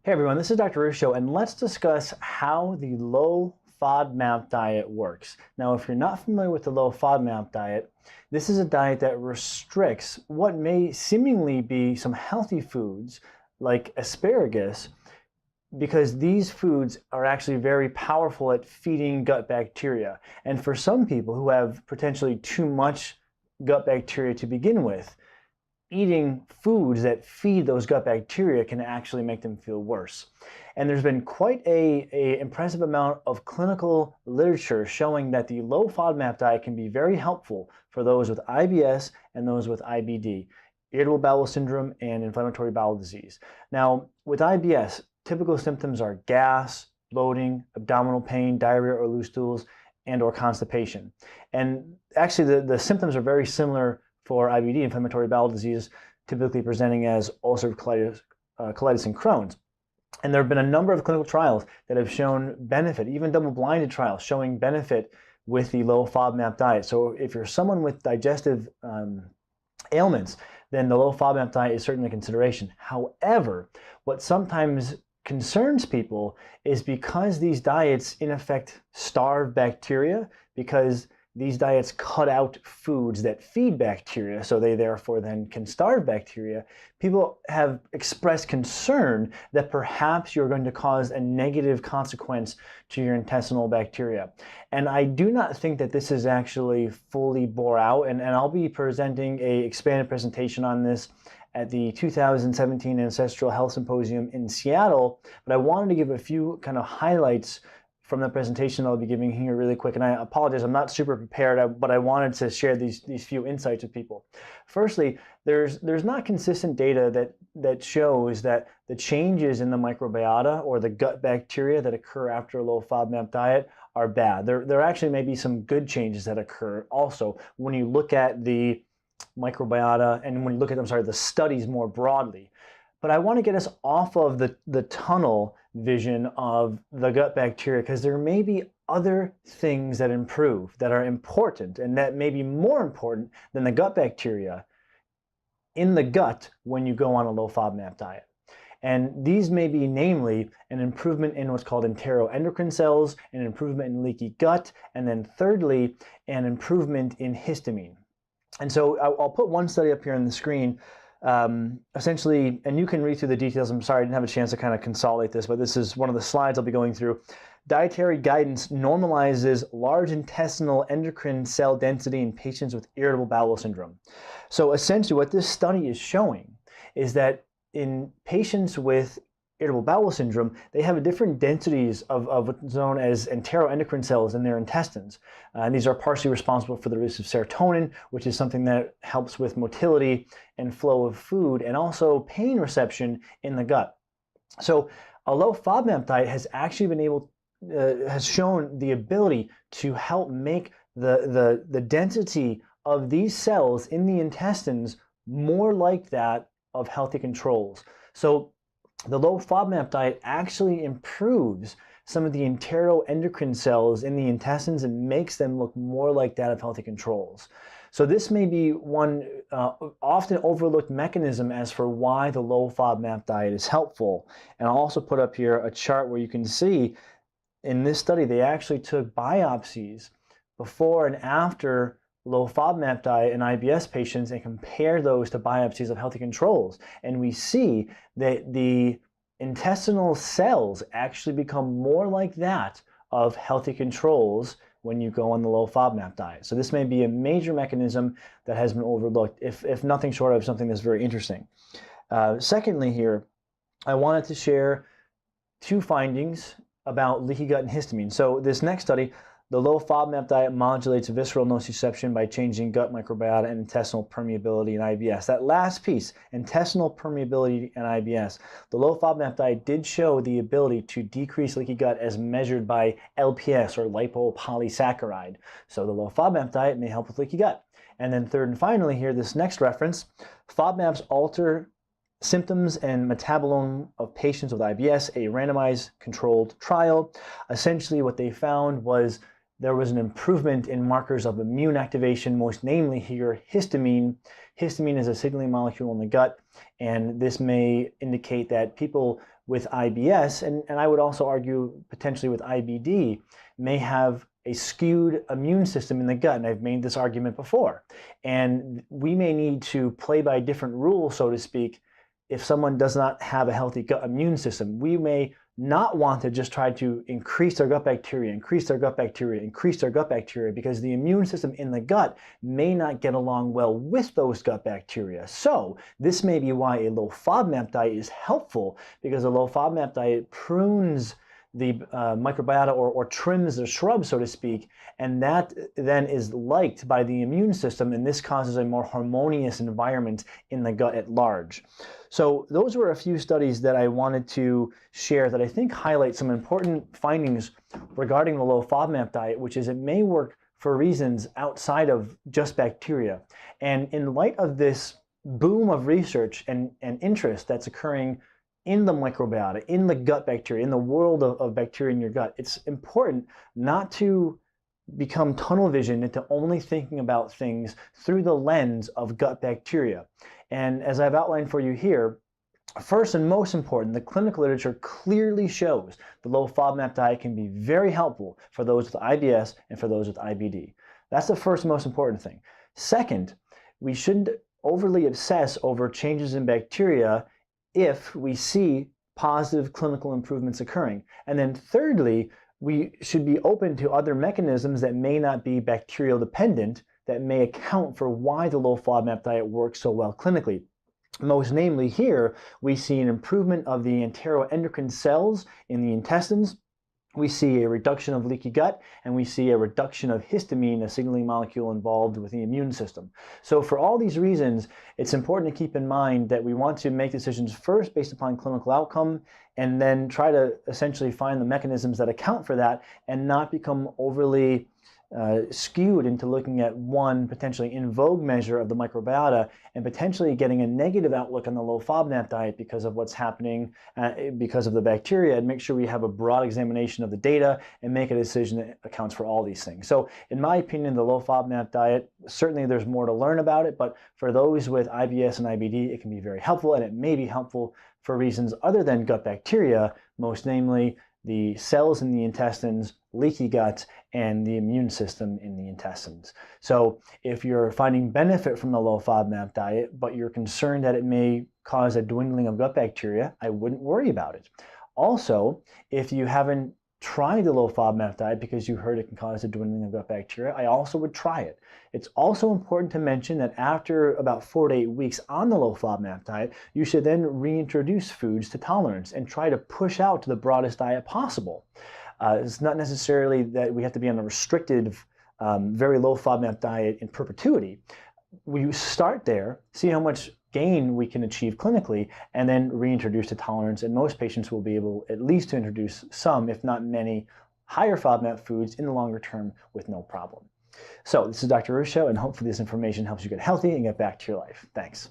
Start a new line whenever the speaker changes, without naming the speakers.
Hey everyone, this is Dr. Ruscio, and let's discuss how the low FODMAP diet works. Now, if you're not familiar with the low FODMAP diet, this is a diet that restricts what may seemingly be some healthy foods like asparagus, because these foods are actually very powerful at feeding gut bacteria. And for some people who have potentially too much gut bacteria to begin with, eating foods that feed those gut bacteria can actually make them feel worse. And there's been quite a impressive amount of clinical literature showing that the low FODMAP diet can be very helpful for those with IBS and those with IBD, irritable bowel syndrome and inflammatory bowel disease. Now, with IBS, typical symptoms are gas, bloating, abdominal pain, diarrhea or loose stools, and or constipation. And actually the symptoms are very similar for IBD, inflammatory bowel disease, typically presenting as ulcerative colitis and Crohn's. And there have been a number of clinical trials that have shown benefit, even double-blinded trials showing benefit with the low FODMAP diet. So if you're someone with digestive ailments, then the low FODMAP diet is certainly a consideration. However, what sometimes concerns people is because these diets in effect starve bacteria, because these diets cut out foods that feed bacteria, so they therefore then can starve bacteria. People have expressed concern that perhaps you're going to cause a negative consequence to your intestinal bacteria. And I do not think that this is actually fully bore out, and I'll be presenting an expanded presentation on this at the 2017 Ancestral Health Symposium in Seattle, but I wanted to give a few kind of highlights from the presentation I'll be giving here really quick. And I apologize, I'm not super prepared, but I wanted to share these few insights with people. Firstly, there's not consistent data that shows that the changes in the microbiota or the gut bacteria that occur after a low FODMAP diet are bad. There actually may be some good changes that occur also when you look at the microbiota and when you look at, the studies more broadly. But I want to get us off of the tunnel vision of the gut bacteria, because there may be other things that improve, that are important, and that may be more important than the gut bacteria in the gut when you go on a low FODMAP diet. And these may be namely an improvement in what's called enteroendocrine cells, an improvement in leaky gut, and then thirdly, an improvement in histamine. And so I'll put one study up here on the screen. Essentially, and you can read through the details. I'm sorry I didn't have a chance to kind of consolidate this, but this is one of the slides I'll be going through. Dietary guidance normalizes large intestinal endocrine cell density in patients with irritable bowel syndrome. So essentially what this study is showing is that in patients with irritable bowel syndrome, they have different densities of what's known as enteroendocrine cells in their intestines. And these are partially responsible for the release of serotonin, which is something that helps with motility and flow of food, and also pain reception in the gut. So a low FODMAP diet has actually been has shown the ability to help make the density of these cells in the intestines more like that of healthy controls. So the low FODMAP diet actually improves some of the enteroendocrine cells in the intestines and makes them look more like that of healthy controls. So this may be one often overlooked mechanism as for why the low FODMAP diet is helpful. And I'll also put up here a chart where you can see in this study they actually took biopsies before and after low FODMAP diet in IBS patients and compare those to biopsies of healthy controls. And we see that the intestinal cells actually become more like that of healthy controls when you go on the low FODMAP diet. So this may be a major mechanism that has been overlooked, if nothing short of something that's very interesting. Secondly here, I wanted to share two findings about leaky gut and histamine. So this next study, the low FODMAP diet modulates visceral nociception by changing gut microbiota and intestinal permeability in IBS. That last piece, intestinal permeability and IBS, the low FODMAP diet did show the ability to decrease leaky gut as measured by LPS, or lipopolysaccharide. So the low FODMAP diet may help with leaky gut. And then third and finally here, this next reference, FODMAPs alter symptoms and metabolome of patients with IBS, a randomized controlled trial. Essentially what they found was there was an improvement in markers of immune activation, most namely here histamine. Histamine is a signaling molecule in the gut, and this may indicate that people with IBS, and I would also argue potentially with IBD, may have a skewed immune system in the gut, and I've made this argument before. And we may need to play by different rules, so to speak, if someone does not have a healthy gut immune system. We may not want to just try to increase their gut bacteria, increase their gut bacteria, increase their gut bacteria, because the immune system in the gut may not get along well with those gut bacteria. So this may be why a low FODMAP diet is helpful, because a low FODMAP diet prunes the microbiota, or trims the shrub, so to speak, and that then is liked by the immune system, and this causes a more harmonious environment in the gut at large. So those were a few studies that I wanted to share that I think highlight some important findings regarding the low FODMAP diet, which is it may work for reasons outside of just bacteria. And in light of this boom of research and interest that's occurring in the microbiota, in the gut bacteria, in the world of bacteria in your gut, it's important not to become tunnel vision into only thinking about things through the lens of gut bacteria. And as I've outlined for you here, first and most important, the clinical literature clearly shows the low FODMAP diet can be very helpful for those with IBS and for those with IBD. That's the first most important thing. Second, we shouldn't overly obsess over changes in bacteria if we see positive clinical improvements occurring. And then thirdly, we should be open to other mechanisms that may not be bacterial dependent that may account for why the low FODMAP diet works so well clinically. Most namely here, we see an improvement of the enteroendocrine cells in the intestines. We see a reduction of leaky gut, and we see a reduction of histamine, a signaling molecule involved with the immune system. So for all these reasons, it's important to keep in mind that we want to make decisions first based upon clinical outcome, and then try to essentially find the mechanisms that account for that, and not become overly skewed into looking at one potentially in vogue measure of the microbiota and potentially getting a negative outlook on the low FODMAP diet because of what's happening because of the bacteria, and make sure we have a broad examination of the data and make a decision that accounts for all these things. So in my opinion, the low FODMAP diet, certainly there's more to learn about it, but for those with IBS and IBD, it can be very helpful, and it may be helpful for reasons other than gut bacteria, most namely the cells in the intestines, leaky gut, and the immune system in the intestines. So if you're finding benefit from the low FODMAP diet, but you're concerned that it may cause a dwindling of gut bacteria, I wouldn't worry about it. Also, if you haven't tried the low FODMAP diet because you heard it can cause a dwindling of gut bacteria, I also would try it. It's also important to mention that after about 4 to 8 weeks on the low FODMAP diet, you should then reintroduce foods to tolerance and try to push out to the broadest diet possible. It's not necessarily that we have to be on a restricted, very low FODMAP diet in perpetuity. We start there, see how much gain we can achieve clinically, and then reintroduce to tolerance. And most patients will be able at least to introduce some, if not many, higher FODMAP foods in the longer term with no problem. So this is Dr. Ruscio, and hopefully this information helps you get healthy and get back to your life. Thanks.